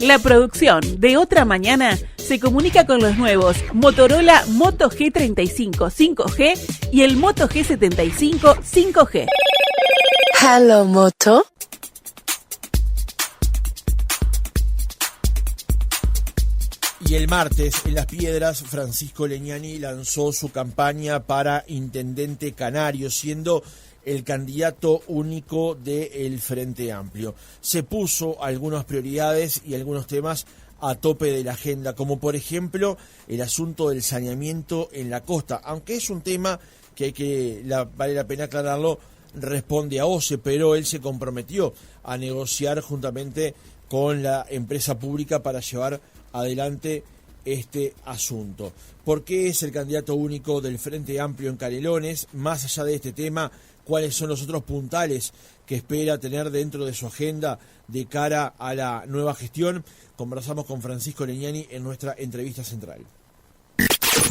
La producción de Otra Mañana se comunica con los nuevos Motorola Moto G35 5G y el Moto G75 5G. Hello, Moto. Y el martes, en Las Piedras, Francisco Legnani lanzó su campaña para intendente canario, siendo el candidato único del Frente Amplio. Se puso algunas prioridades y algunos temas a tope de la agenda, como por ejemplo el asunto del saneamiento en la costa, aunque es un tema que vale la pena aclararlo, responde a OCE, pero él se comprometió a negociar juntamente con la empresa pública para llevar adelante este asunto. ¿Por qué es el candidato único del Frente Amplio en Canelones? Más allá de este tema, ¿cuáles son los otros puntales que espera tener dentro de su agenda de cara a la nueva gestión? Conversamos con Francisco Legnani en nuestra entrevista central.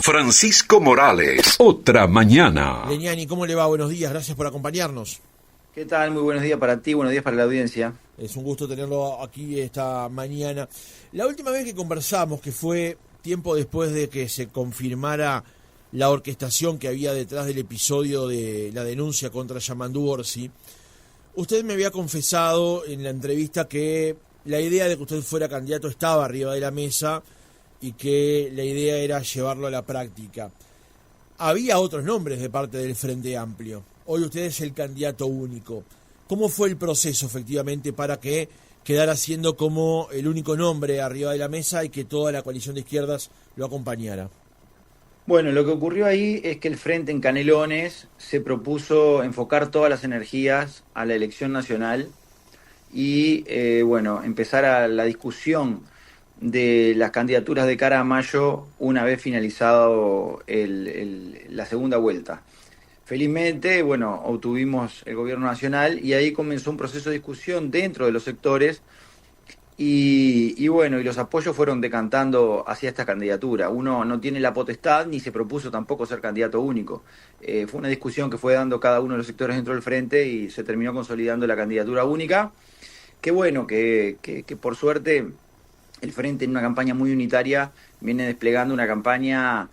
Francisco Morales, Otra Mañana. Legnani, ¿cómo le va? Buenos días, gracias por acompañarnos. ¿Qué tal? Muy buenos días para ti, buenos días para la audiencia. Es un gusto tenerlo aquí esta mañana. La última vez que conversamos, que fue tiempo después de que se confirmara la orquestación que había detrás del episodio de la denuncia contra Yamandú Orsi, usted me había confesado en la entrevista que la idea de que usted fuera candidato estaba arriba de la mesa y que la idea era llevarlo a la práctica. Había otros nombres de parte del Frente Amplio. Hoy usted es el candidato único. ¿Cómo fue el proceso efectivamente para que quedara siendo como el único nombre arriba de la mesa y que toda la coalición de izquierdas lo acompañara? Bueno, lo que ocurrió ahí es que el Frente en Canelones se propuso enfocar todas las energías a la elección nacional y empezar a la discusión de las candidaturas de cara a mayo una vez finalizado la segunda vuelta. Felizmente, obtuvimos el gobierno nacional y ahí comenzó un proceso de discusión dentro de los sectores y los apoyos fueron decantando hacia esta candidatura. Uno no tiene la potestad ni se propuso tampoco ser candidato único. Fue una discusión que fue dando cada uno de los sectores dentro del frente y se terminó consolidando la candidatura única. Qué bueno que por suerte el frente en una campaña muy unitaria viene desplegando una campaña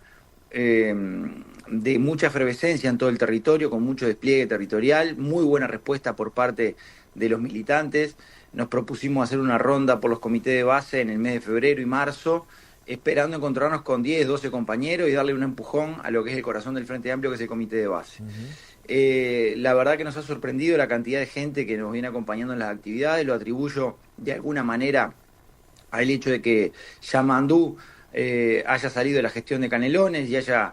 de mucha efervescencia en todo el territorio, con mucho despliegue territorial, muy buena respuesta por parte de los militantes. Nos propusimos hacer una ronda por los comités de base en el mes de febrero y marzo, esperando encontrarnos con 10, 12 compañeros y darle un empujón a lo que es el corazón del Frente Amplio, que es el comité de base. La verdad que nos ha sorprendido la cantidad de gente que nos viene acompañando en las actividades. Lo atribuyo de alguna manera al hecho de que Yamandú haya salido de la gestión de Canelones y haya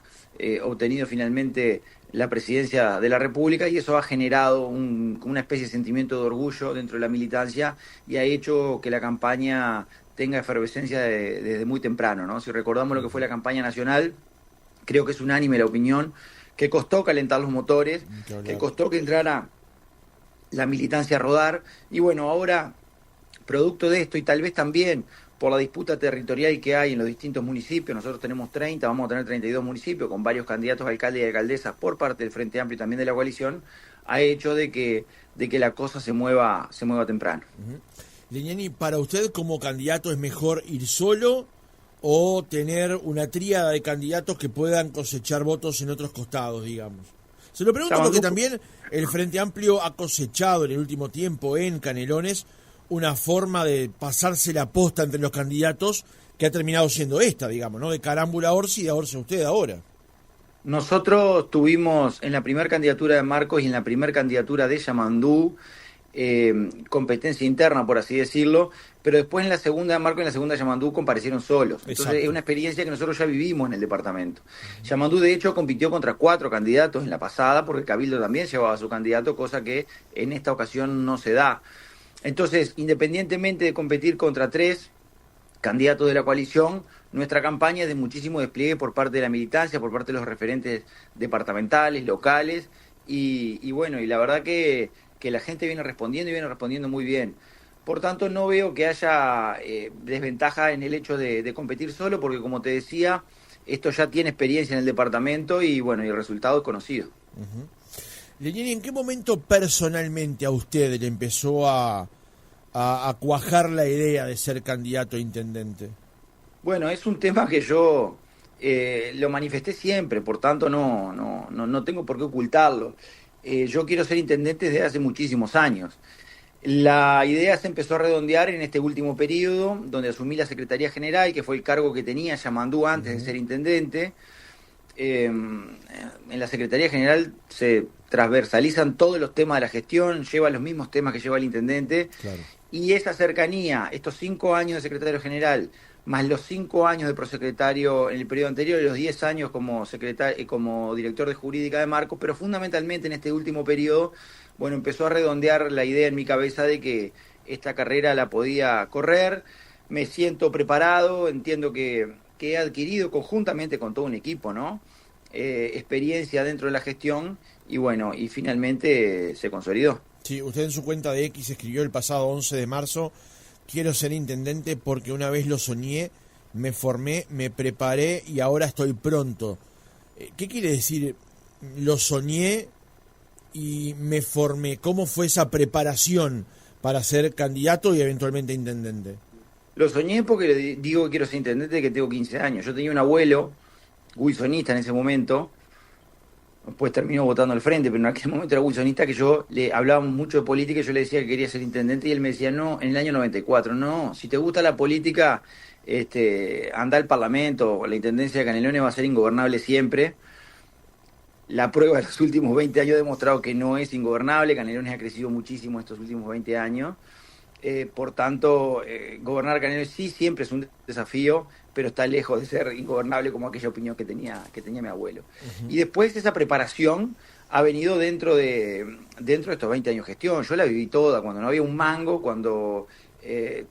obtenido finalmente la presidencia de la República, y eso ha generado una especie de sentimiento de orgullo dentro de la militancia y ha hecho que la campaña tenga efervescencia desde muy temprano, ¿no? Si recordamos lo que fue la campaña nacional, creo que es unánime la opinión que costó calentar los motores, que costó que entrara la militancia a rodar, y ahora, producto de esto y tal vez también por la disputa territorial que hay en los distintos municipios, nosotros tenemos 30, vamos a tener 32 municipios con varios candidatos a alcalde y alcaldesas por parte del Frente Amplio y también de la coalición, ha hecho de que la cosa se mueva temprano. Legnani, para usted como candidato, ¿es mejor ir solo o tener una tríada de candidatos que puedan cosechar votos en otros costados, digamos? Se lo pregunto porque también el Frente Amplio ha cosechado en el último tiempo en Canelones una forma de pasarse la posta entre los candidatos que ha terminado siendo esta, digamos, ¿no? De Carámbula a Orsi y de Orsi a usted ahora. Nosotros tuvimos en la primera candidatura de Marcos y en la primera candidatura de Yamandú competencia interna, por así decirlo, pero después en la segunda de Marcos y en la segunda de Yamandú comparecieron solos. Entonces Exacto. Es una experiencia que nosotros ya vivimos en el departamento. Yamandú, de hecho, compitió contra 4 candidatos en la pasada, porque Cabildo también llevaba a su candidato, cosa que en esta ocasión no se da. Entonces, independientemente de competir contra 3 candidatos de la coalición, nuestra campaña es de muchísimo despliegue por parte de la militancia, por parte de los referentes departamentales, locales, y la verdad que la gente viene respondiendo muy bien. Por tanto, no veo que haya desventaja en el hecho de competir solo, porque como te decía, esto ya tiene experiencia en el departamento y el resultado es conocido. Legnani, ¿en qué momento personalmente a usted le empezó a a cuajar la idea de ser candidato a intendente? Bueno, es un tema que yo lo manifesté siempre, por tanto no tengo por qué ocultarlo. Yo quiero ser intendente desde hace muchísimos años. La idea se empezó a redondear en este último periodo, donde asumí la Secretaría General, que fue el cargo que tenía Yamandú antes de ser intendente. En la Secretaría General se transversalizan todos los temas de la gestión, lleva los mismos temas que lleva el intendente, Claro. y esa cercanía, estos 5 años de secretario general, más los 5 años de prosecretario en el periodo anterior, y los 10 años como como director de jurídica de Marcos, pero fundamentalmente en este último periodo, bueno, empezó a redondear la idea en mi cabeza de que esta carrera la podía correr. Me siento preparado, entiendo que he adquirido conjuntamente con todo un equipo, ¿no? Experiencia dentro de la gestión, y bueno, y finalmente se consolidó. Sí, usted en su cuenta de X escribió el pasado 11 de marzo: quiero ser intendente porque una vez lo soñé, me formé, me preparé y ahora estoy pronto. ¿Qué quiere decir lo soñé y me formé? ¿Cómo fue esa preparación para ser candidato y eventualmente intendente? Lo soñé porque le digo que quiero ser intendente desde que tengo 15 años. Yo tenía un abuelo, wilsonista en ese momento, después terminó votando al frente, pero en aquel momento era wilsonista, que yo le hablábamos mucho de política y yo le decía que quería ser intendente y él me decía, no, en el año 94, no, si te gusta la política, anda al Parlamento, la intendencia de Canelones va a ser ingobernable siempre. La prueba de los últimos 20 años ha demostrado que no es ingobernable. Canelones ha crecido muchísimo estos últimos 20 años. Por tanto, gobernar Canelones sí siempre es un desafío, pero está lejos de ser ingobernable como aquella opinión que tenía mi abuelo. Uh-huh. Y después esa preparación ha venido dentro de estos 20 años de gestión. Yo la viví toda, cuando no había un mango, cuando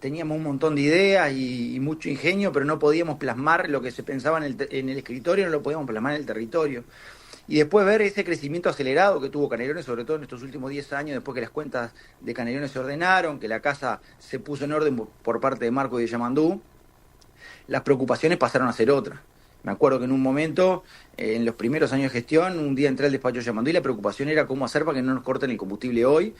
teníamos un montón de ideas y mucho ingenio, pero no podíamos plasmar lo que se pensaba en el escritorio, no lo podíamos plasmar en el territorio. Y después ver ese crecimiento acelerado que tuvo Canelones, sobre todo en estos últimos 10 años, después que las cuentas de Canelones se ordenaron, que la casa se puso en orden por parte de Marco y de Yamandú, las preocupaciones pasaron a ser otras. Me acuerdo que en un momento, en los primeros años de gestión, un día entré al despacho de Yamandú y la preocupación era cómo hacer para que no nos corten el combustible hoy,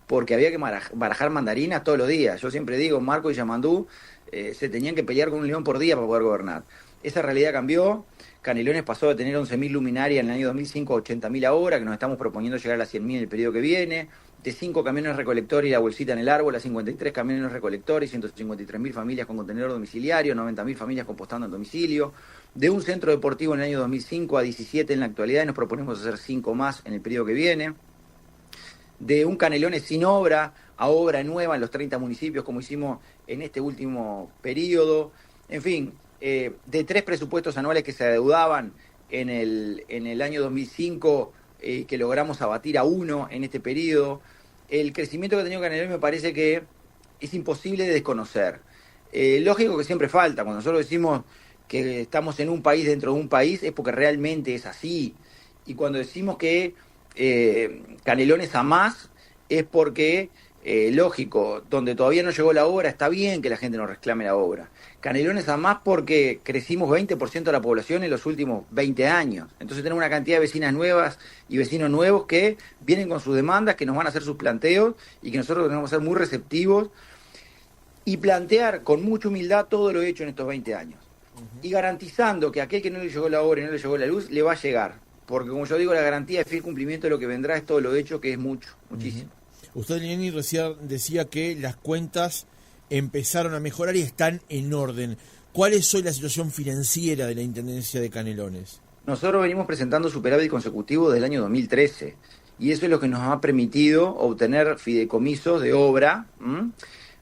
porque había que barajar mandarinas todos los días. Yo siempre digo, Marco y Yamandú se tenían que pelear con un león por día para poder gobernar. Esa realidad cambió. Canelones pasó de tener 11.000 luminarias en el año 2005 a 80.000 ahora, que nos estamos proponiendo llegar a las 100.000 en el periodo que viene. De 5 camiones recolectores y la bolsita en el árbol a 53 camiones recolectores, 153.000 familias con contenedor domiciliario, 90.000 familias compostando en domicilio. De un centro deportivo en el año 2005 a 17 en la actualidad, y nos proponemos hacer 5 más en el periodo que viene. De un Canelones sin obra a obra nueva en los 30 municipios, como hicimos en este último periodo. En fin, de 3 presupuestos anuales que se adeudaban en el año 2005, que logramos abatir a 1 en este periodo. El crecimiento que ha tenido Canelones me parece que es imposible de desconocer. Lógico que siempre falta. Cuando nosotros decimos que estamos en un país dentro de un país, es porque realmente es así. Y cuando decimos que Canelones a más, es porque, lógico, donde todavía no llegó la obra, está bien que la gente nos reclame la obra. Canelones a más porque crecimos 20% de la población en los últimos 20 años. Entonces tenemos una cantidad de vecinas nuevas y vecinos nuevos que vienen con sus demandas, que nos van a hacer sus planteos y que nosotros tenemos que ser muy receptivos y plantear con mucha humildad todo lo hecho en estos 20 años. Uh-huh. Y garantizando que a aquel que no le llegó la obra y no le llegó la luz, le va a llegar. Porque como yo digo, la garantía de fiel cumplimiento de lo que vendrá es todo lo hecho, que es mucho, muchísimo. Uh-huh. Usted, Leni, recién decía que las cuentas empezaron a mejorar y están en orden. ¿Cuál es hoy la situación financiera de la Intendencia de Canelones? Nosotros venimos presentando superávit consecutivo desde el año 2013 y eso es lo que nos ha permitido obtener fideicomisos de obra.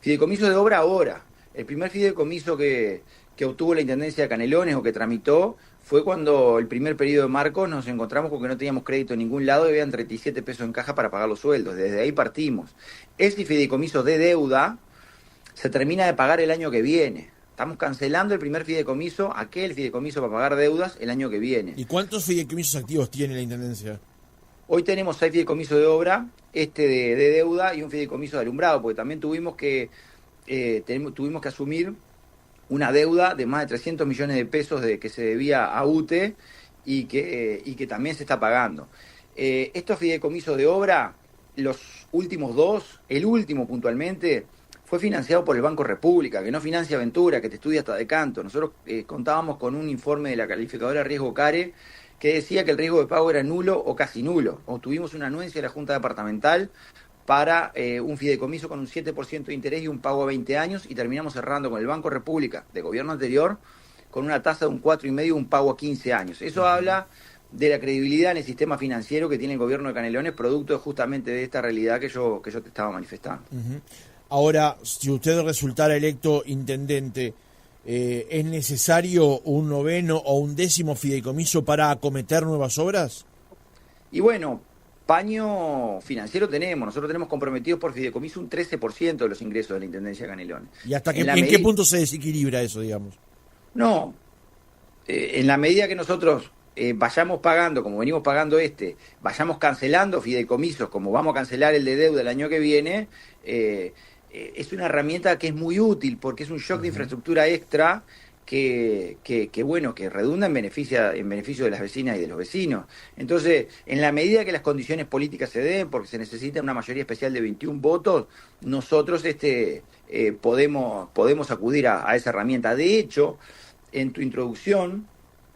Fideicomisos de obra ahora. El primer fideicomiso que obtuvo la Intendencia de Canelones o que tramitó fue cuando el primer periodo de Marcos nos encontramos con que no teníamos crédito en ningún lado y habían 37 pesos en caja para pagar los sueldos. Desde ahí partimos. Ese fideicomiso de deuda se termina de pagar el año que viene. Estamos cancelando el primer fideicomiso, aquel fideicomiso para pagar deudas el año que viene. ¿Y cuántos fideicomisos activos tiene la Intendencia? Hoy tenemos 6 fideicomisos de obra, de deuda y un fideicomiso de alumbrado, porque también tuvimos que asumir una deuda de más de 300 millones de pesos que se debía a UTE y que también se está pagando. Estos fideicomisos de obra, los últimos 2, el último puntualmente, fue financiado por el Banco República, que no financia Ventura, que te estudia hasta de canto. Nosotros contábamos con un informe de la calificadora riesgo CARE que decía que el riesgo de pago era nulo o casi nulo. Obtuvimos una anuencia de la Junta Departamental para un fideicomiso con un 7% de interés y un pago a 20 años, y terminamos cerrando con el Banco República de gobierno anterior con una tasa de un 4,5 y un pago a 15 años. Eso habla de la credibilidad en el sistema financiero que tiene el gobierno de Canelones, producto justamente de esta realidad que yo te estaba manifestando. Ahora, si usted resultara electo intendente, ¿es necesario un 9º o un 10º fideicomiso para acometer nuevas obras? Y bueno, paño financiero tenemos. Nosotros tenemos comprometidos por fideicomiso un 13% de los ingresos de la Intendencia de Canelones. ¿Y hasta en qué punto se desequilibra eso, digamos? No, en la medida que nosotros vayamos pagando, como venimos pagando vayamos cancelando fideicomisos, como vamos a cancelar el de deuda el año que viene, es una herramienta que es muy útil, porque es un shock de infraestructura extra que redunda en beneficio de las vecinas y de los vecinos. Entonces, en la medida que las condiciones políticas se den, porque se necesita una mayoría especial de 21 votos, nosotros podemos acudir a esa herramienta. De hecho, en tu introducción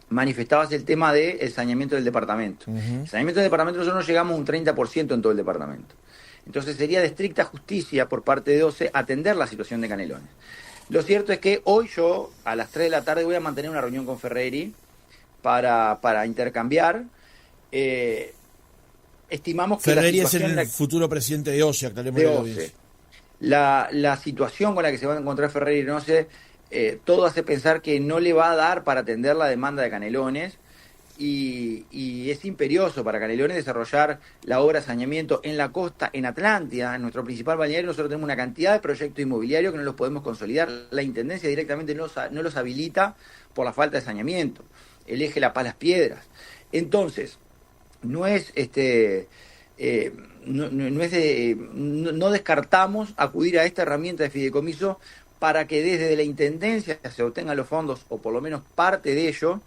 manifestabas el tema del saneamiento del departamento. El saneamiento del departamento, nosotros no llegamos a un 30% en todo el departamento. Entonces sería de estricta justicia por parte de OCE atender la situación de Canelones. Lo cierto es que hoy yo, a las 3 de la tarde, voy a mantener una reunión con Ferreri para intercambiar. Estimamos que Ferreri es el futuro presidente de OCE, aclaremos de OCE. La situación con la que se va a encontrar Ferreri en OCE, todo hace pensar que no le va a dar para atender la demanda de Canelones, y es imperioso para Canelones desarrollar la obra de saneamiento en la costa, en Atlántida, en nuestro principal balneario. Nosotros tenemos una cantidad de proyectos inmobiliarios que no los podemos consolidar. La Intendencia directamente no los habilita por la falta de saneamiento. El eje La Paz Las Piedras. Entonces, no descartamos acudir a esta herramienta de fideicomiso para que desde la Intendencia se obtengan los fondos, o por lo menos parte de ellos,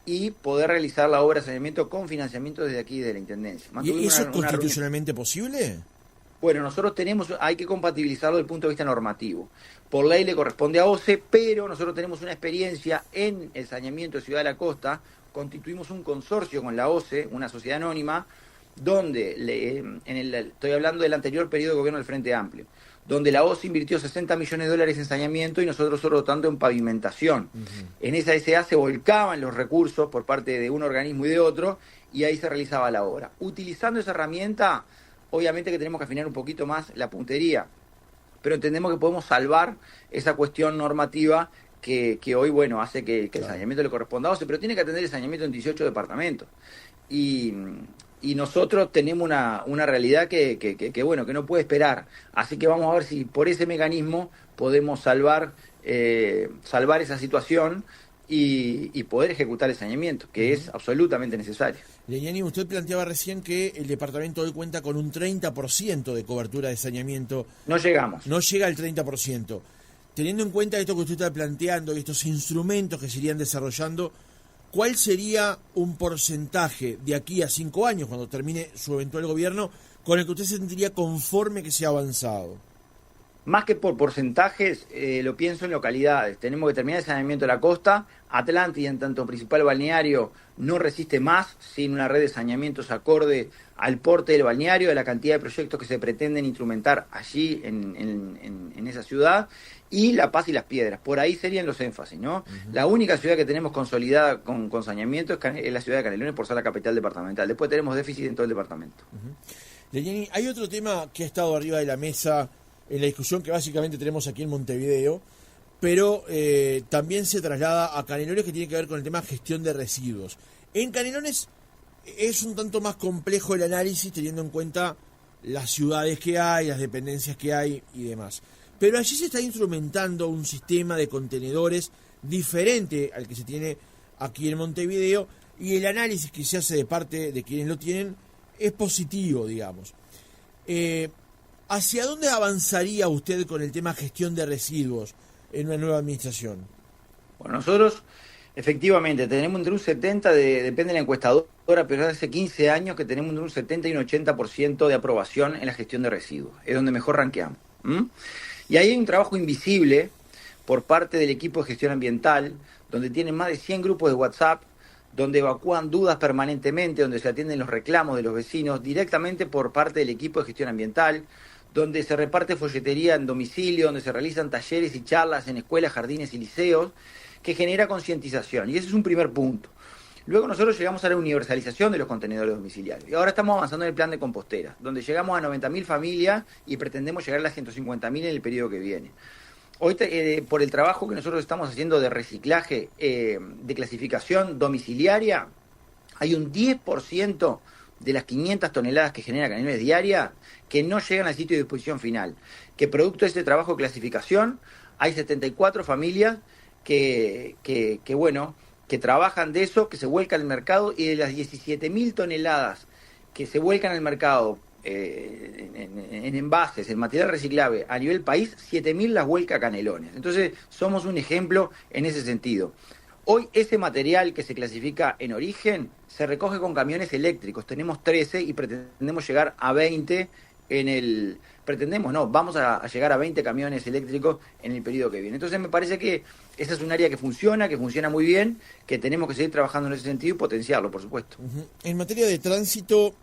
y poder realizar la obra de saneamiento con financiamiento desde aquí, de la Intendencia. ¿Y eso es constitucionalmente posible? Bueno, nosotros hay que compatibilizarlo desde el punto de vista normativo. Por ley le corresponde a OCE, pero nosotros tenemos una experiencia en el saneamiento de Ciudad de la Costa. Constituimos un consorcio con la OCE, una sociedad anónima, donde, estoy hablando del anterior periodo de gobierno del Frente Amplio, donde la OCE invirtió $60 millones en saneamiento y nosotros solo tanto en pavimentación. En esa SA se volcaban los recursos por parte de un organismo y de otro, y ahí se realizaba la obra. Utilizando esa herramienta, obviamente que tenemos que afinar un poquito más la puntería, pero entendemos que podemos salvar esa cuestión normativa que hoy, hace que el saneamiento le corresponda a OCE, pero tiene que atender el saneamiento en 18 departamentos. Y nosotros tenemos una realidad que no puede esperar. Así que vamos a ver si por ese mecanismo podemos salvar esa situación y poder ejecutar el saneamiento, que es absolutamente necesario. Legnani, usted planteaba recién que el departamento hoy cuenta con un 30% de cobertura de saneamiento. No llegamos. No llega al 30%. Teniendo en cuenta esto que usted está planteando y estos instrumentos que se irían desarrollando, ¿cuál sería un porcentaje de aquí a 5 años, cuando termine su eventual gobierno, con el que usted se sentiría conforme que se ha avanzado? Más que por porcentajes, lo pienso en localidades. Tenemos que terminar el saneamiento de la costa. Atlántida, en tanto principal balneario, no resiste más sin una red de saneamientos acorde al porte del balneario, de la cantidad de proyectos que se pretenden instrumentar allí en esa ciudad. Y La Paz y Las Piedras, por ahí serían los énfasis, ¿no? La única ciudad que tenemos consolidada con saneamiento es la ciudad de Canelones, por ser la capital departamental. Después tenemos déficit en todo el departamento. Legnani, hay otro tema que ha estado arriba de la mesa en la discusión que básicamente tenemos aquí en Montevideo, pero también se traslada a Canelones, que tiene que ver con el tema gestión de residuos. En Canelones es un tanto más complejo el análisis, teniendo en cuenta las ciudades que hay, las dependencias que hay y demás. Pero allí se está instrumentando un sistema de contenedores diferente al que se tiene aquí en Montevideo, y el análisis que se hace de parte de quienes lo tienen es positivo, digamos. ¿Hacia dónde avanzaría usted con el tema gestión de residuos en una nueva administración? Bueno, nosotros efectivamente tenemos entre un 70%, depende de la encuestadora, pero hace 15 años que tenemos entre un 70 y un 80% de aprobación en la gestión de residuos. Es donde mejor ranqueamos. Y ahí hay un trabajo invisible por parte del equipo de gestión ambiental, donde tienen más de 100 grupos de WhatsApp, donde evacúan dudas permanentemente, donde se atienden los reclamos de los vecinos directamente por parte del equipo de gestión ambiental, donde se reparte folletería en domicilio, donde se realizan talleres y charlas en escuelas, jardines y liceos, que genera concientización. Y ese es un primer punto. Luego nosotros llegamos a la universalización de los contenedores domiciliarios. Y ahora estamos avanzando en el plan de composteras, donde llegamos a 90.000 familias y pretendemos llegar a las 150.000 en el periodo que viene. Hoy, por el trabajo que nosotros estamos haciendo de reciclaje, de clasificación domiciliaria, hay un 10% de las 500 toneladas que genera Canelones diarias que no llegan al sitio de disposición final. Que producto de este trabajo de clasificación, hay 74 familias que trabajan de eso, que se vuelcan al mercado, y de las 17.000 toneladas que se vuelcan al mercado en envases, en material reciclable a nivel país, 7.000 las vuelca Canelones. Entonces somos un ejemplo en ese sentido. Hoy ese material que se clasifica en origen se recoge con camiones eléctricos. Tenemos 13 y pretendemos llegar a 20 vamos a llegar a 20 camiones eléctricos en el periodo que viene. Entonces me parece que esa es un área que funciona muy bien, que tenemos que seguir trabajando en ese sentido y potenciarlo, por supuesto. En materia de tránsito,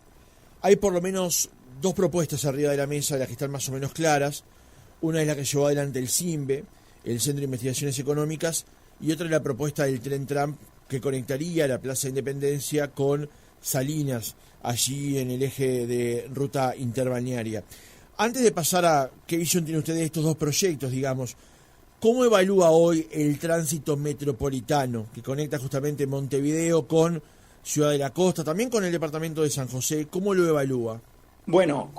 hay por lo menos 2 propuestas arriba de la mesa, las que están más o menos claras. Una es la que llevó adelante el CIMBE, el Centro de Investigaciones Económicas, y otra es la propuesta del tren tram que conectaría la Plaza de Independencia con Salinas, allí en el eje de ruta interbalnearia. Antes de pasar a qué visión tiene usted de estos 2 proyectos, digamos, ¿cómo evalúa hoy el tránsito metropolitano que conecta justamente Montevideo con Ciudad de la Costa, también con el departamento de San José? ¿Cómo lo evalúa? Bueno,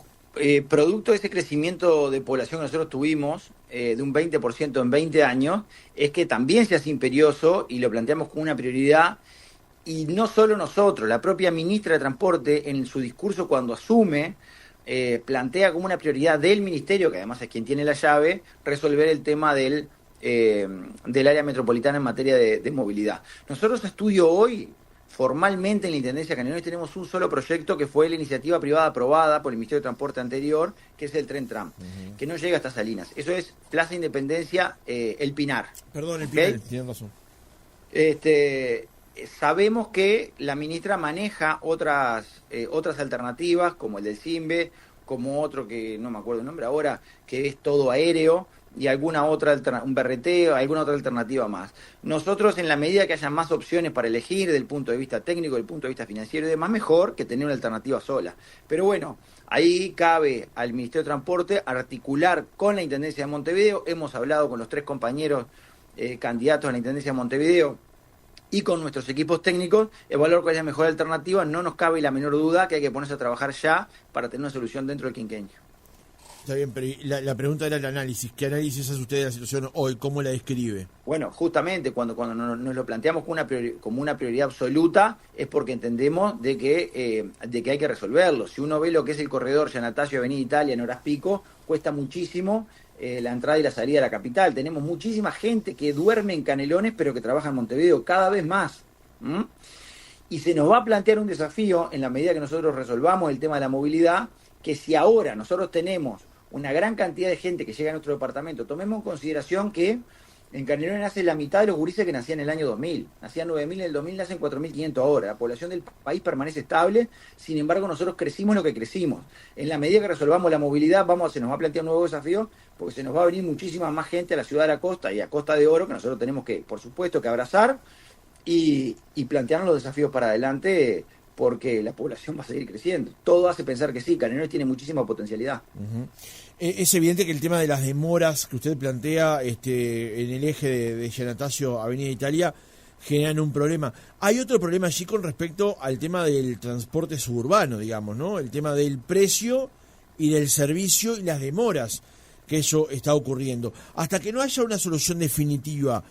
producto de ese crecimiento de población que nosotros tuvimos, de un 20% en 20 años, es que también se hace imperioso y lo planteamos como una prioridad. Y no solo nosotros, la propia ministra de Transporte en su discurso cuando asume, plantea como una prioridad del ministerio, que además es quien tiene la llave, resolver el tema del área metropolitana en materia de movilidad. Nosotros estudio hoy, formalmente en la Intendencia de Canelones, tenemos un solo proyecto que fue la iniciativa privada aprobada por el Ministerio de Transporte anterior, que es el tren tram, que no llega hasta Salinas. Eso es Plaza Independencia, El Pinar. Perdón, El Pinar, tienen razón. Sabemos que la ministra maneja otras alternativas, como el del CIMBE, como otro que no me acuerdo el nombre ahora, que es todo aéreo, y alguna otra, un BRT, alguna otra alternativa más. Nosotros, en la medida que haya más opciones para elegir, desde el punto de vista técnico, desde el punto de vista financiero y demás, mejor que tener una alternativa sola. Pero bueno, ahí cabe al Ministerio de Transporte articular con la Intendencia de Montevideo. Hemos hablado con los 3 compañeros candidatos a la Intendencia de Montevideo y con nuestros equipos técnicos, evaluar cuál es la mejor alternativa. No nos cabe la menor duda que hay que ponerse a trabajar ya para tener una solución dentro del quinquenio. Está bien, pero la pregunta era el análisis. ¿Qué análisis hace usted de la situación hoy? ¿Cómo la describe? Bueno, justamente cuando nos lo planteamos como una prioridad absoluta, es porque entendemos de que hay que resolverlo. Si uno ve lo que es el corredor Giannatasio Avenida Italia en horas pico, cuesta muchísimo la entrada y la salida de la capital. Tenemos muchísima gente que duerme en Canelones, pero que trabaja en Montevideo, cada vez más. Y se nos va a plantear un desafío, en la medida que nosotros resolvamos el tema de la movilidad, que si ahora nosotros tenemos una gran cantidad de gente que llega a nuestro departamento, tomemos en consideración que en Canelones nace la mitad de los gurises que nacían en el año 2000. Nacían 9.000 en el 2000, nacen 4.500 ahora. La población del país permanece estable, sin embargo nosotros crecimos lo que crecimos. En la medida que resolvamos la movilidad, se nos va a plantear un nuevo desafío, porque se nos va a venir muchísima más gente a la ciudad de la costa y a Costa de Oro, que nosotros tenemos que, por supuesto, que abrazar y plantearnos los desafíos para adelante, porque la población va a seguir creciendo. Todo hace pensar que sí, Canelones tiene muchísima potencialidad. Es evidente que el tema de las demoras que usted plantea en el eje de Giannatasio Avenida Italia generan un problema. Hay otro problema allí con respecto al tema del transporte suburbano, digamos, ¿no? El tema del precio y del servicio y las demoras que eso está ocurriendo. Hasta que no haya una solución definitiva,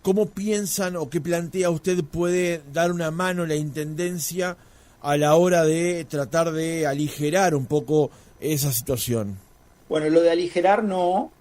¿cómo piensan o qué plantea usted puede dar una mano la Intendencia a la hora de tratar de aligerar un poco esa situación? Bueno, lo de aligerar no,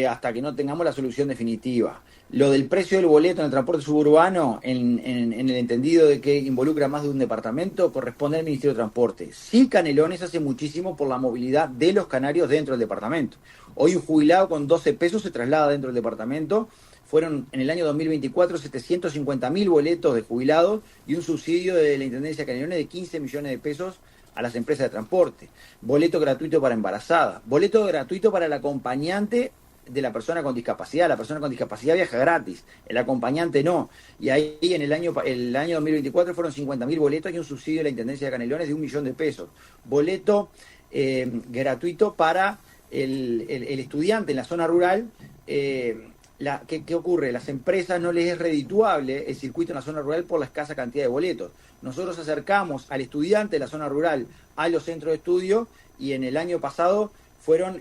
hasta que no tengamos la solución definitiva. Lo del precio del boleto en el transporte suburbano, en el entendido de que involucra más de un departamento, corresponde al Ministerio de Transporte. Sí, Canelones hace muchísimo por la movilidad de los canarios dentro del departamento. Hoy un jubilado con 12 pesos se traslada dentro del departamento. Fueron en el año 2024 750.000 boletos de jubilados y un subsidio de la Intendencia de Canelones de 15 millones de pesos a las empresas de transporte. Boleto gratuito para embarazada. Boleto gratuito para el acompañante de la persona con discapacidad. La persona con discapacidad viaja gratis, el acompañante no. Y ahí en el año 2024 fueron 50.000 boletos y un subsidio de la Intendencia de Canelones de 1 millón de pesos. Boleto gratuito para el estudiante en la zona rural. ¿Qué ocurre? Las empresas no les es redituable el circuito en la zona rural por la escasa cantidad de boletos. Nosotros acercamos al estudiante de la zona rural a los centros de estudio y en el año pasado fueron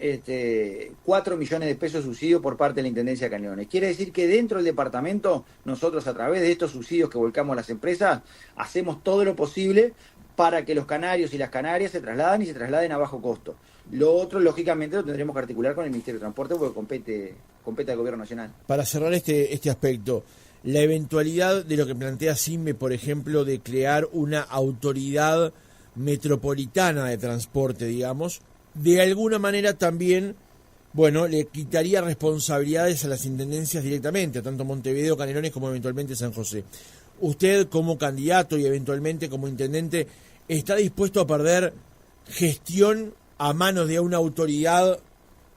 4 millones de pesos de subsidio por parte de la Intendencia de Canelones. Quiere decir que dentro del departamento, nosotros a través de estos subsidios que volcamos a las empresas, hacemos todo lo posible para que los canarios y las canarias se trasladen a bajo costo. Lo otro, lógicamente, lo tendremos que articular con el Ministerio de Transporte porque compete al Gobierno Nacional. Para cerrar este aspecto, la eventualidad de lo que plantea CIMBE, por ejemplo, de crear una autoridad metropolitana de transporte, digamos, de alguna manera también, le quitaría responsabilidades a las intendencias directamente, tanto Montevideo, Canelones como eventualmente San José. Usted, como candidato y eventualmente como intendente, ¿está dispuesto a perder gestión a manos de una autoridad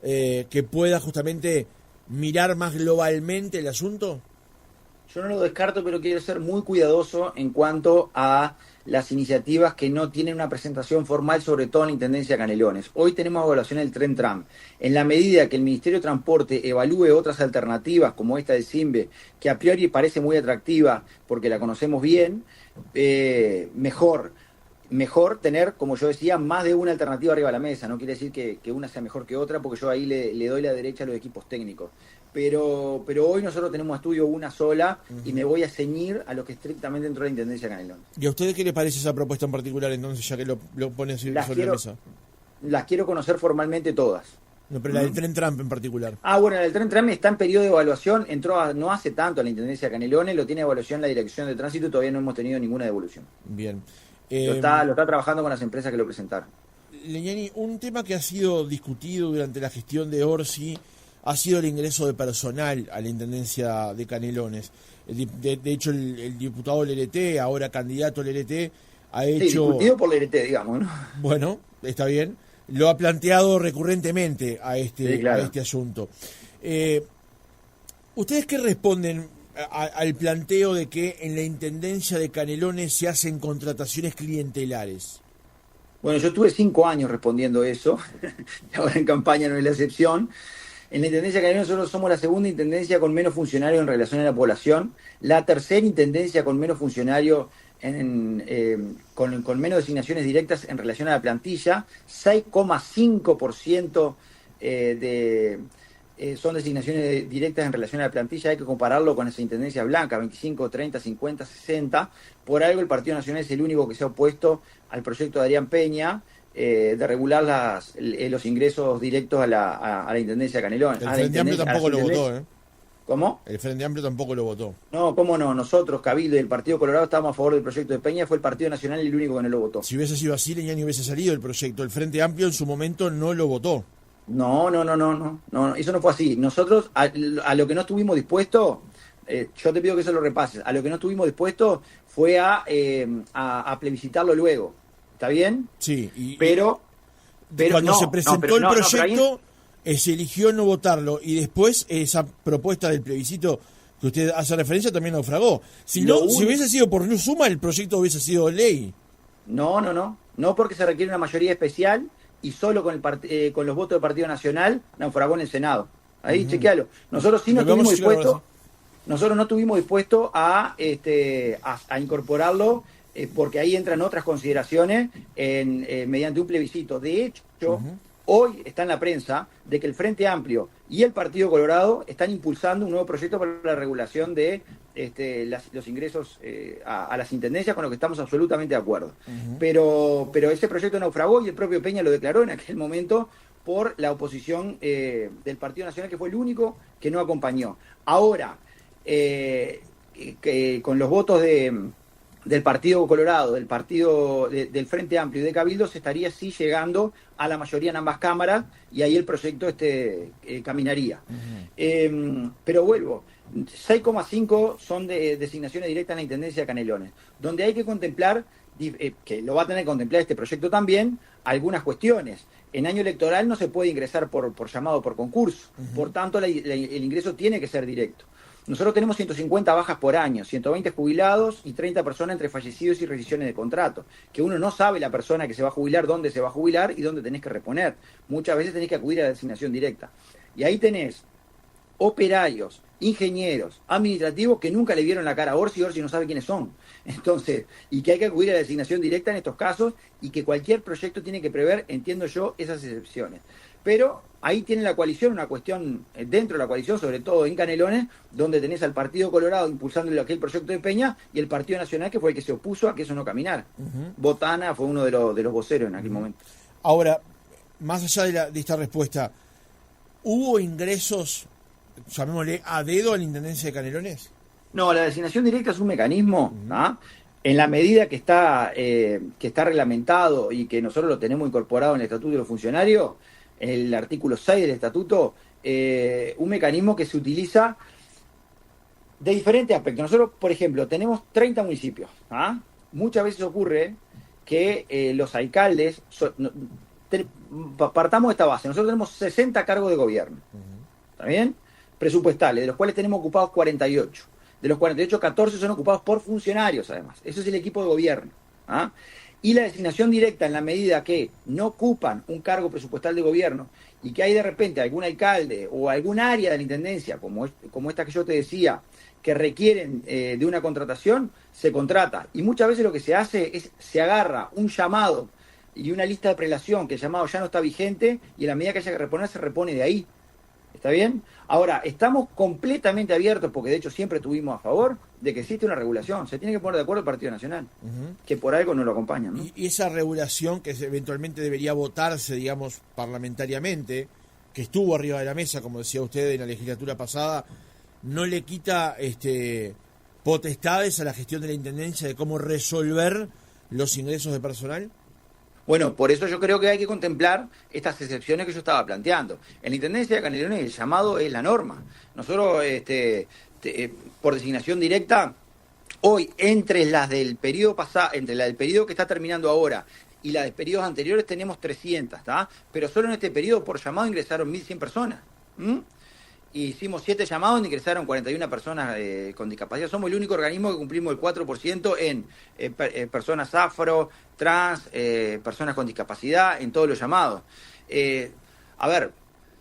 que pueda justamente mirar más globalmente el asunto? Yo no lo descarto, pero quiero ser muy cuidadoso en cuanto a las iniciativas que no tienen una presentación formal, sobre todo en la Intendencia de Canelones. Hoy tenemos evaluación del tren tram. En la medida que el Ministerio de Transporte evalúe otras alternativas, como esta del CIMBE, que a priori parece muy atractiva porque la conocemos bien, mejor tener, como yo decía, más de una alternativa arriba de la mesa. No quiere decir que una sea mejor que otra, porque yo ahí le doy la derecha a los equipos técnicos. Pero hoy nosotros tenemos estudio una sola y me voy a ceñir a lo que estrictamente dentro de la Intendencia de Canelones. ¿Y a ustedes qué les parece esa propuesta en particular, entonces, ya que lo pone sobre la mesa? Las quiero conocer formalmente todas. No, pero la del tren tram en particular. Bueno, la del tren tram está en periodo de evaluación, no hace tanto a la Intendencia de Canelones, lo tiene evaluación la Dirección de Tránsito y todavía no hemos tenido ninguna devolución. Bien. Lo está trabajando con las empresas que lo presentaron. Legnani, un tema que ha sido discutido durante la gestión de Orsi ha sido el ingreso de personal a la Intendencia de Canelones. De hecho, el diputado Lerete, ahora candidato Lerete, ha hecho... Sí, discutido por Lerete, digamos, ¿no? Bueno, está bien. Lo ha planteado recurrentemente a este asunto. ¿Ustedes qué responden al planteo de que en la Intendencia de Canelones se hacen contrataciones clientelares? Bueno, yo estuve 5 años respondiendo eso, ahora en campaña no es la excepción. En la Intendencia de Canelones nosotros somos la segunda intendencia con menos funcionarios en relación a la población, la tercera intendencia con menos funcionarios con menos designaciones directas en relación a la plantilla, 6,5% son designaciones directas en relación a la plantilla. Hay que compararlo con esa intendencia blanca, 25, 30, 50, 60. Por algo el Partido Nacional es el único que se ha opuesto al proyecto de Adrián Peña de regular los ingresos directos a la Intendencia de Canelones. El Frente Amplio tampoco lo votó, ¿eh? ¿Cómo? El Frente Amplio tampoco lo votó. No, ¿cómo no? Nosotros, Cabildo y el Partido Colorado, estábamos a favor del proyecto de Peña, fue el Partido Nacional el único que no lo votó. Si hubiese sido así, Legnani, hubiese salido el proyecto. El Frente Amplio en su momento no lo votó. No, eso no fue así. Nosotros, a lo que no estuvimos dispuestos, yo te pido que eso lo repases, a lo que no estuvimos dispuestos fue a plebiscitarlo luego. ¿Está bien? Sí. Pero cuando no, se presentó el proyecto, ahí... se eligió no votarlo y después esa propuesta del plebiscito que usted hace referencia también naufragó. Si hubiese sido por suma, el proyecto hubiese sido ley. No, porque se requiere una mayoría especial y solo con los votos del Partido Nacional naufragó en el Senado. Ahí, chequealo. Nosotros sí no estuvimos dispuestos. Nosotros no estuvimos dispuestos a incorporarlo porque ahí entran otras consideraciones mediante un plebiscito. De hecho, hoy está en la prensa de que el Frente Amplio y el Partido Colorado están impulsando un nuevo proyecto para la regulación de los ingresos a las intendencias, con lo que estamos absolutamente de acuerdo. Pero ese proyecto naufragó y el propio Peña lo declaró en aquel momento por la oposición del Partido Nacional, que fue el único que no acompañó. Ahora, con los votos del Partido Colorado, del Partido del Frente Amplio y de Cabildo, se estaría sí llegando a la mayoría en ambas cámaras y ahí el proyecto caminaría. Pero vuelvo, 6,5 son de designaciones directas en la Intendencia de Canelones, donde hay que contemplar, que lo va a tener que contemplar este proyecto también, algunas cuestiones. En año electoral no se puede ingresar por llamado por concurso, por tanto el ingreso tiene que ser directo. Nosotros tenemos 150 bajas por año, 120 jubilados y 30 personas entre fallecidos y rescisiones de contrato, que uno no sabe la persona que se va a jubilar, dónde se va a jubilar y dónde tenés que reponer. Muchas veces tenés que acudir a la designación directa. Y ahí tenés operarios, ingenieros, administrativos que nunca le vieron la cara a Orsi no sabe quiénes son. Entonces, y que hay que acudir a la designación directa en estos casos y que cualquier proyecto tiene que prever, entiendo yo, esas excepciones. Pero ahí tiene la coalición una cuestión dentro de la coalición, sobre todo en Canelones, donde tenés al Partido Colorado impulsando aquel proyecto de Peña y el Partido Nacional, que fue el que se opuso a que eso no caminara. Botana fue uno de los voceros en aquel momento. Ahora, más allá de esta respuesta, ¿hubo ingresos, llamémosle, a dedo a la Intendencia de Canelones? No, la designación directa es un mecanismo, en la medida que está reglamentado y que nosotros lo tenemos incorporado en el Estatuto de los Funcionarios, el artículo 6 del Estatuto, un mecanismo que se utiliza de diferentes aspectos. Nosotros, por ejemplo, tenemos 30 municipios. Muchas veces ocurre que los alcaldes... partamos de esta base. Nosotros tenemos 60 cargos de gobierno. ¿Está bien? Presupuestales, de los cuales tenemos ocupados 48. De los 48, 14 son ocupados por funcionarios, además. Eso es el equipo de gobierno. Y la designación directa, en la medida que no ocupan un cargo presupuestal de gobierno y que hay de repente algún alcalde o algún área de la Intendencia, como esta que yo te decía, que requieren de una contratación, se contrata. Y muchas veces lo que se hace es, se agarra un llamado y una lista de prelación, que el llamado ya no está vigente, y en la medida que haya que reponer, se repone de ahí. ¿Está bien? Ahora, estamos completamente abiertos, porque de hecho siempre estuvimos a favor de que existe una regulación. Se tiene que poner de acuerdo el Partido Nacional, que por algo no lo acompañan, ¿no? Y esa regulación que eventualmente debería votarse, digamos, parlamentariamente, que estuvo arriba de la mesa, como decía usted, en la legislatura pasada, ¿no le quita potestades a la gestión de la Intendencia de cómo resolver los ingresos de personal? Bueno, por eso yo creo que hay que contemplar estas excepciones que yo estaba planteando. En la Intendencia de Canelones el llamado es la norma. Nosotros, por designación directa, hoy entre las del periodo pasado, entre la del periodo que está terminando ahora y la de periodos anteriores tenemos 300, ¿tá? Pero solo en este periodo por llamado ingresaron 1.100 personas. Hicimos 7 llamados donde ingresaron 41 personas con discapacidad. Somos el único organismo que cumplimos el 4% en personas afro, trans, personas con discapacidad, en todos los llamados.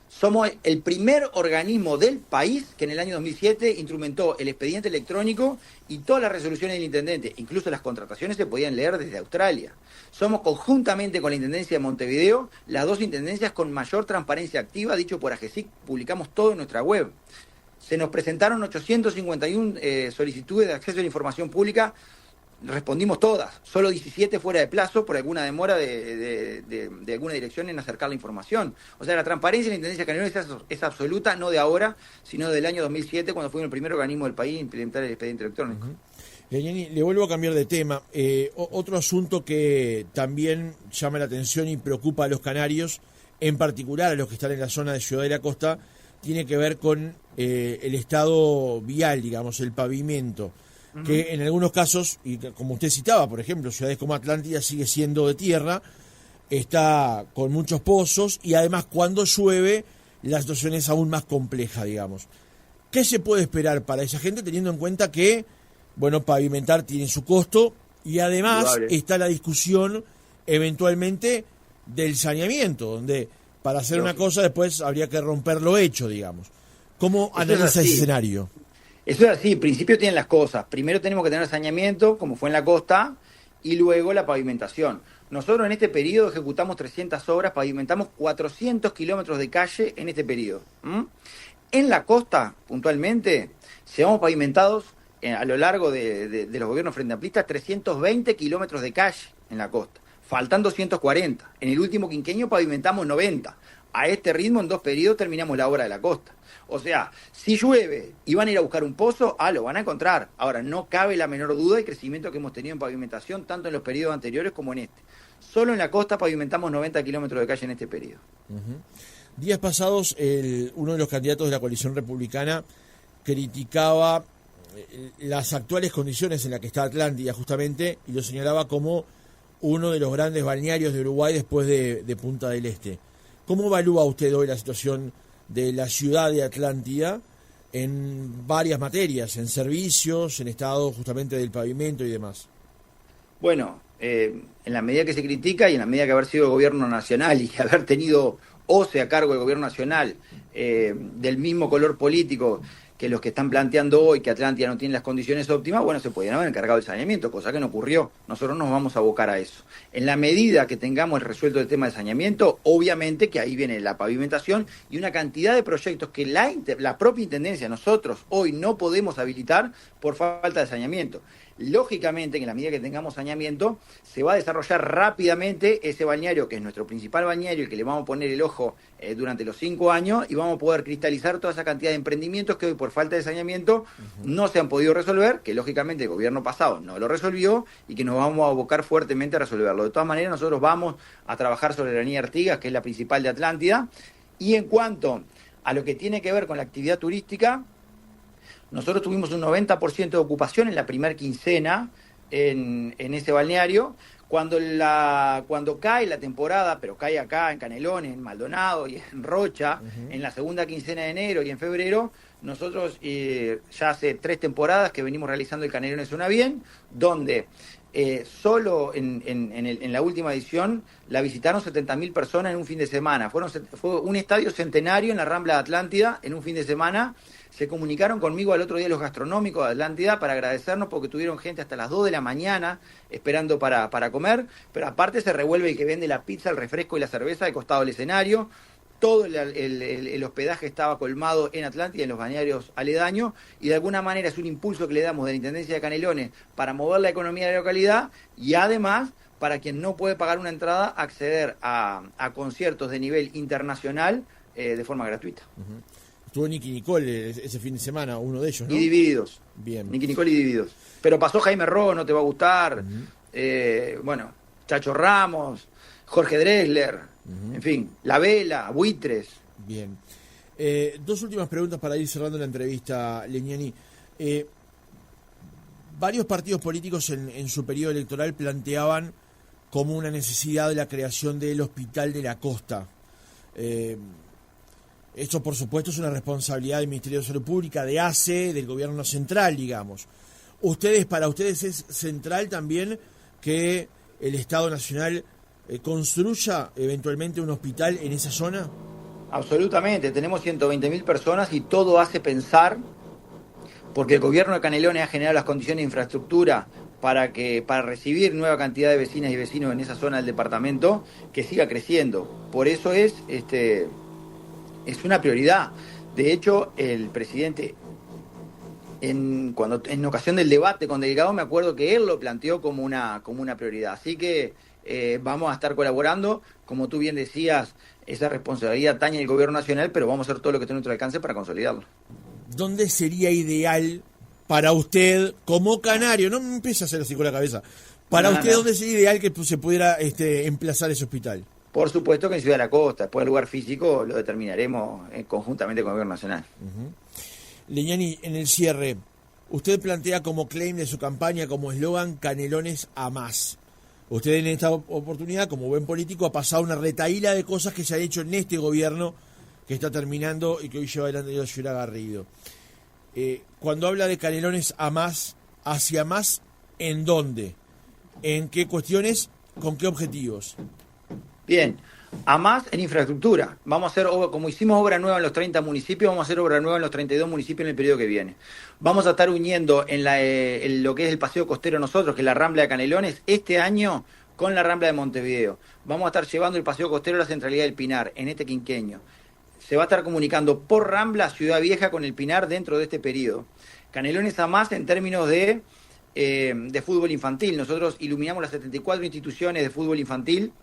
Somos el primer organismo del país que en el año 2007 instrumentó el expediente electrónico y todas las resoluciones del intendente, incluso las contrataciones, se podían leer desde Australia. Somos conjuntamente con la Intendencia de Montevideo las 2 intendencias con mayor transparencia activa, dicho por AGESIC, publicamos todo en nuestra web. Se nos presentaron 851 solicitudes de acceso a la información pública, respondimos todas, solo 17 fuera de plazo por alguna demora de alguna dirección en acercar la información. O sea, la transparencia en la Intendencia de Canelones es absoluta, no de ahora, sino del año 2007, cuando fuimos el primer organismo del país en implementar el expediente electrónico. Leñani, le vuelvo a cambiar de tema. Otro asunto que también llama la atención y preocupa a los canarios, en particular a los que están en la zona de Ciudad de la Costa, tiene que ver con el estado vial, digamos, el pavimento, que en algunos casos, y como usted citaba, por ejemplo, ciudades como Atlántida sigue siendo de tierra, está con muchos pozos y además cuando llueve la situación es aún más compleja, digamos. ¿Qué se puede esperar para esa gente teniendo en cuenta que, bueno, pavimentar tiene su costo y además está la discusión eventualmente del saneamiento, donde para hacer una cosa después habría que romper lo hecho, digamos? ¿Cómo analiza ese escenario? Eso es así, en principio tienen las cosas. Primero tenemos que tener saneamiento, como fue en la costa, y luego la pavimentación. Nosotros en este periodo ejecutamos 300 obras, pavimentamos 400 kilómetros de calle en este periodo. En la costa, puntualmente, llevamos pavimentados a lo largo de los gobiernos frente amplistas 320 kilómetros de calle en la costa. Faltan 240. En el último quinquenio pavimentamos 90. a este ritmo en 2 periodos terminamos la obra de la costa. O sea, si llueve y van a ir a buscar un pozo, lo van a encontrar. Ahora, no cabe la menor duda del crecimiento que hemos tenido en pavimentación, tanto en los periodos anteriores como en este. Solo en la costa pavimentamos 90 kilómetros de calle en este periodo. Días pasados, uno de los candidatos de la coalición republicana criticaba las actuales condiciones en las que está Atlántida, justamente, y lo señalaba como uno de los grandes balnearios de Uruguay después de Punta del Este. ¿Cómo evalúa usted hoy la situación de la ciudad de Atlántida en varias materias, en servicios, en estado justamente del pavimento y demás? Bueno, en la medida que se critica y en la medida que haber sido gobierno nacional y haber tenido OCE a cargo del gobierno nacional del mismo color político que los que están planteando hoy que Atlántida no tiene las condiciones óptimas, bueno, se podían haber encargado del saneamiento, cosa que no ocurrió. Nosotros nos vamos a abocar a eso. En la medida que tengamos resuelto el tema de saneamiento, obviamente que ahí viene la pavimentación y una cantidad de proyectos que la propia Intendencia, nosotros hoy no podemos habilitar por falta de saneamiento. Lógicamente, que en la medida que tengamos saneamiento, se va a desarrollar rápidamente ese balneario, que es nuestro principal balneario y que le vamos a poner el ojo durante los 5 años, y vamos a poder cristalizar toda esa cantidad de emprendimientos que hoy por falta de saneamiento no se han podido resolver, que lógicamente el gobierno pasado no lo resolvió y que nos vamos a abocar fuertemente a resolverlo. De todas maneras, nosotros vamos a trabajar sobre la avenida Artigas, que es la principal de Atlántida, y en cuanto a lo que tiene que ver con la actividad turística, nosotros tuvimos un 90% de ocupación en la primera quincena en ese balneario. Cuando cae la temporada, pero cae acá en Canelones, en Maldonado y en Rocha, en la segunda quincena de enero y en febrero, nosotros ya hace 3 temporadas que venimos realizando el Canelones Suena Bien, donde solo en la última edición la visitaron 70.000 personas en un fin de semana. Fue un estadio centenario en la Rambla de Atlántida en un fin de semana. Se comunicaron conmigo al otro día los gastronómicos de Atlántida para agradecernos porque tuvieron gente hasta las 2 de la mañana esperando para comer, pero aparte se revuelve el que vende la pizza, el refresco y la cerveza al costado del escenario. Todo el hospedaje estaba colmado en Atlántida, en los balnearios aledaños, y de alguna manera es un impulso que le damos de la Intendencia de Canelones para mover la economía de la localidad y además para quien no puede pagar una entrada acceder a conciertos de nivel internacional de forma gratuita. Estuvo Nicky Nicole ese fin de semana, uno de ellos, ¿no? Y Divididos. Bien. Nicky Nicole y Divididos. Pero pasó Jaime Ross, no te va a gustar. Chacho Ramos, Jorge Drexler, en fin, La Vela, Buitres. Bien. 2 últimas preguntas para ir cerrando la entrevista, Legnani. Varios partidos políticos en su periodo electoral planteaban como una necesidad de la creación del Hospital de la Costa. Esto, por supuesto, es una responsabilidad del Ministerio de Salud Pública, de ACE, del gobierno central, digamos. ¿Para ustedes es central también que el Estado Nacional construya eventualmente un hospital en esa zona? Absolutamente, tenemos 120.000 personas y todo hace pensar, porque el gobierno de Canelones ha generado las condiciones de infraestructura para recibir nueva cantidad de vecinas y vecinos en esa zona del departamento, que siga creciendo. Por eso es una prioridad. De hecho, el presidente, en ocasión del debate con Delgado, me acuerdo que él lo planteó como una prioridad. Así que vamos a estar colaborando. Como tú bien decías, esa responsabilidad atañe al gobierno nacional, pero vamos a hacer todo lo que esté a nuestro alcance para consolidarlo. ¿Dónde sería ideal para usted, como canario? No me empiece a hacer así con la cabeza. Para usted, ¿dónde sería ideal que se pudiera emplazar ese hospital? Por supuesto que en Ciudad de la Costa. Después el lugar físico lo determinaremos conjuntamente con el gobierno nacional. Legnani, en el cierre, usted plantea como claim de su campaña, como eslogan, Canelones a más. Usted en esta oportunidad, como buen político, ha pasado una retahíla de cosas que se han hecho en este gobierno que está terminando y que hoy lleva adelante la señora Garrido. Cuando habla de Canelones a más, ¿hacia más en dónde? ¿En qué cuestiones? ¿Con qué objetivos? Bien, a más en infraestructura. Vamos a hacer, como hicimos obra nueva en los 30 municipios, vamos a hacer obra nueva en los 32 municipios en el periodo que viene. Vamos a estar uniendo en lo que es el paseo costero nosotros, que es la Rambla de Canelones, este año con la Rambla de Montevideo. Vamos a estar llevando el paseo costero a la centralidad del Pinar en este quinquenio. Se va a estar comunicando por Rambla Ciudad Vieja con el Pinar dentro de este periodo. Canelones a más en términos de fútbol infantil. Nosotros iluminamos las 74 instituciones de fútbol infantil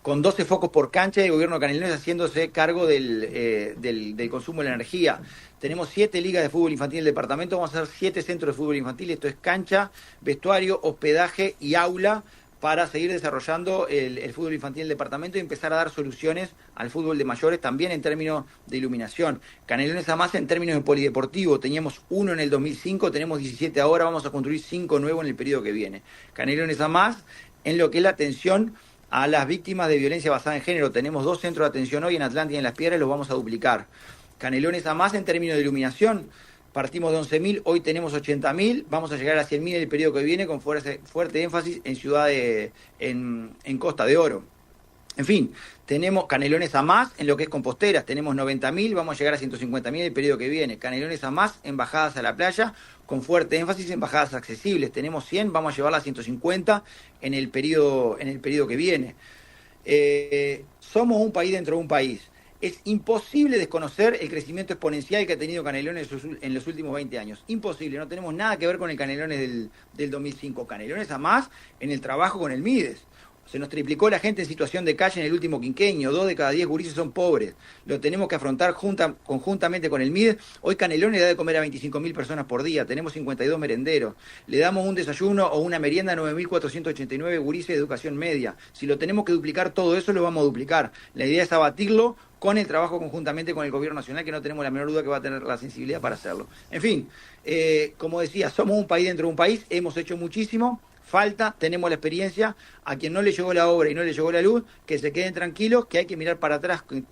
con 12 focos por cancha y el gobierno de Canelones haciéndose cargo del consumo de la energía. Tenemos 7 ligas de fútbol infantil en el departamento, vamos a hacer 7 centros de fútbol infantil, esto es cancha, vestuario, hospedaje y aula, para seguir desarrollando el fútbol infantil del departamento y empezar a dar soluciones al fútbol de mayores, también en términos de iluminación. Canelones a más en términos de polideportivo, teníamos 1 en el 2005, tenemos 17 ahora, vamos a construir 5 nuevos en el periodo que viene. Canelones a más en lo que es la atención a las víctimas de violencia basada en género, tenemos 2 centros de atención hoy en Atlántida y en Las Piedras, los vamos a duplicar. Canelones a más en términos de iluminación, partimos de 11.000, hoy tenemos 80.000, vamos a llegar a 100.000 en el periodo que viene con fuerte énfasis en Costa de Oro. En fin, tenemos Canelones a más en lo que es composteras, tenemos 90.000, vamos a llegar a 150.000 en el periodo que viene. Canelones a más en bajadas a la playa, con fuerte énfasis en bajadas accesibles, tenemos 100, vamos a llevarla a 150 en el periodo que viene. Somos un país dentro de un país. Es imposible desconocer el crecimiento exponencial que ha tenido Canelones en los últimos 20 años. Imposible, no tenemos nada que ver con el Canelones del 2005. Canelones a más en el trabajo con el Mides. Se nos triplicó la gente en situación de calle en el último quinquenio, 2 de cada 10 gurises son pobres. Lo tenemos que afrontar conjuntamente con el Mides. Hoy Canelones da de comer a 25.000 personas por día, tenemos 52 merenderos. Le damos un desayuno o una merienda a 9.489 gurises de educación media. Si lo tenemos que duplicar todo eso, lo vamos a duplicar. La idea es abatirlo con el trabajo conjuntamente con el gobierno nacional, que no tenemos la menor duda que va a tener la sensibilidad para hacerlo. En fin, como decía, somos un país dentro de un país, hemos hecho muchísimo. Falta, tenemos la experiencia, a quien no le llegó la obra y no le llegó la luz, que se queden tranquilos, que hay que mirar para atrás, que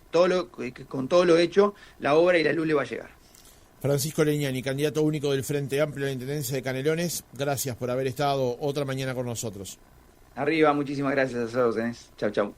con todo lo hecho, la obra y la luz le va a llegar. Francisco Leñani, candidato único del Frente Amplio a la Intendencia de Canelones, gracias por haber estado otra mañana con nosotros. Arriba, muchísimas gracias a todos. Chau, chau.